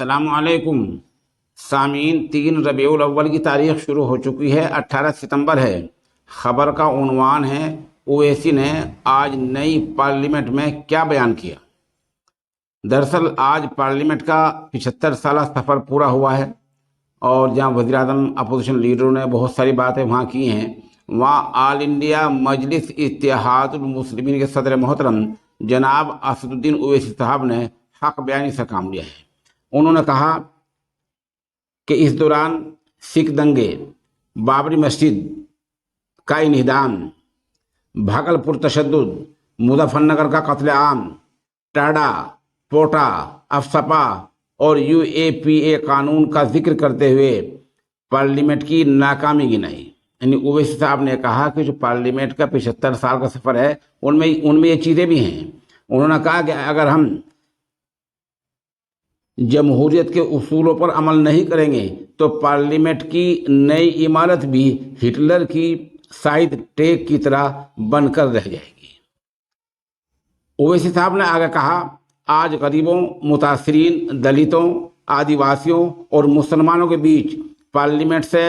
السلام علیکم سامعین، 3 ربیع الاول کی تاریخ شروع ہو چکی ہے، 18 ستمبر ہے۔ خبر کا عنوان ہے اویسی نے آج نئی پارلیمنٹ میں کیا بیان کیا۔ دراصل آج پارلیمنٹ کا 75 سالہ سفر پورا ہوا ہے اور جہاں وزیر اعظم اپوزیشن لیڈروں نے بہت ساری باتیں وہاں کی ہیں، وہاں آل انڈیا مجلس اتحاد المسلمین کے صدر محترم جناب اسد الدین اویسی صاحب نے حق بیانی سے کام لیا ہے۔ انہوں نے کہا کہ اس دوران سکھ دنگے، بابری مسجد کا انہدام، بھاگلپور تشدد، مظفر نگر کا قتل عام، ٹاڈا، پوٹا، افسپا اور UAPA قانون کا ذکر کرتے ہوئے پارلیمنٹ کی ناکامی گنائی۔ یعنی اویسی صاحب نے کہا کہ جو پارلیمنٹ کا 75 سال کا سفر ہے ان میں یہ چیزیں بھی ہیں۔ انہوں نے کہا کہ اگر ہم جمہوریت کے اصولوں پر عمل نہیں کریں گے تو پارلیمنٹ کی نئی عمارت بھی ہٹلر کی سائڈ ٹیک کی طرح بن کر رہ جائے گی۔ اویسی صاحب نے آگے کہا، آج غریبوں، متاثرین، دلتوں، آدیواسیوں اور مسلمانوں کے بیچ پارلیمنٹ سے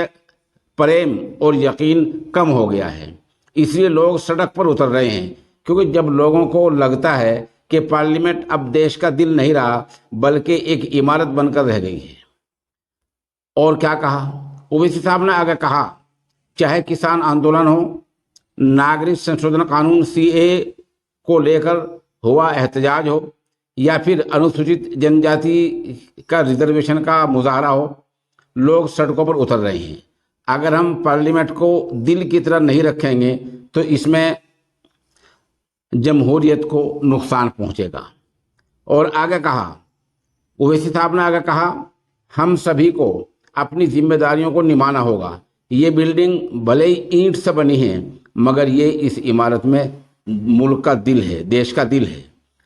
پریم اور یقین کم ہو گیا ہے، اس لیے لوگ سڑک پر اتر رہے ہیں، کیونکہ جب لوگوں کو لگتا ہے کہ پارلیمنٹ اب دیش کا دل نہیں رہا بلکہ ایک عمارت بن کر رہ گئی ہے۔ اور کیا کہا اویسی صاحب نے آگے کہا، چاہے کسان آندولن ہو، ناگرک سنشودھن قانون CAA کو لے کر ہوا احتجاج ہو، یا پھر انوسوچت جن جاتی کا ریزرویشن کا مظاہرہ ہو، لوگ سڑکوں پر اتر رہے ہیں۔ اگر ہم پارلیمنٹ کو دل کی طرح نہیں رکھیں گے تو اس میں جمہوریت کو نقصان پہنچے گا۔ اور آگے کہا، اویسی صاحب نے آگے کہا، ہم سبھی کو اپنی ذمہ داریوں کو نبھانا ہوگا۔ یہ بلڈنگ بھلے ہی اینٹ سے بنی ہے مگر یہ اس عمارت میں ملک کا دل ہے، دیش کا دل ہے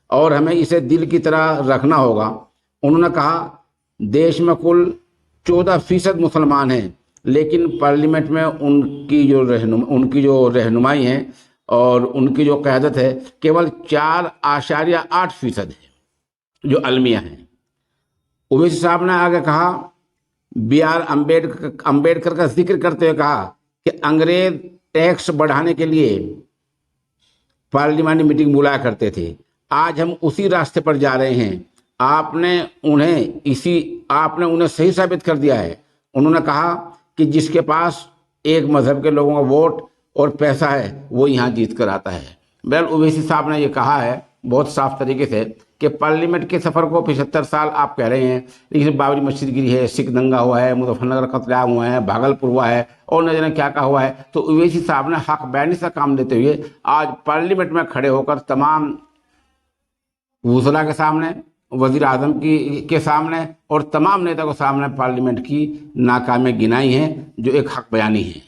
اور ہمیں اسے دل کی طرح رکھنا ہوگا۔ انہوں نے کہا، دیش میں کل 14% مسلمان ہیں لیکن پارلیمنٹ میں ان کی جو رہنمائی ہے اور ان کی جو قیادت ہے کیول 4.8% ہے جو المیہ ہیں۔ اویسی صاحب نے آگے کہا، BR امبیڈکر کا ذکر کرتے ہوئے کہا کہ انگریز ٹیکس بڑھانے کے لیے پارلیمانی میٹنگ بلایا کرتے تھے، آج ہم اسی راستے پر جا رہے ہیں، آپ نے انہیں صحیح ثابت کر دیا ہے۔ انہوں نے کہا کہ جس کے پاس ایک مذہب کے لوگوں کا ووٹ اور پیسہ ہے وہ یہاں جیت کر آتا ہے۔ اویسی صاحب نے یہ کہا ہے بہت صاف طریقے سے کہ پارلیمنٹ کے سفر کو 75 سال آپ کہہ رہے ہیں، لیکن بابری مسجد گری ہے، سکھ دنگا ہوا ہے، مظفر نگر قتل عام ہوا ہے، بھاگلپور ہوا ہے اور نہ جانے کیا ہوا ہے۔ تو اویسی صاحب نے حق بیانی سے کام لیتے ہوئے آج پارلیمنٹ میں کھڑے ہو کر تمام وزراء کے سامنے، وزیر اعظم کے سامنے اور تمام نیتا کے سامنے پارلیمنٹ کی ناکامی گنائی ہے، جو ایک حق بیانی ہے۔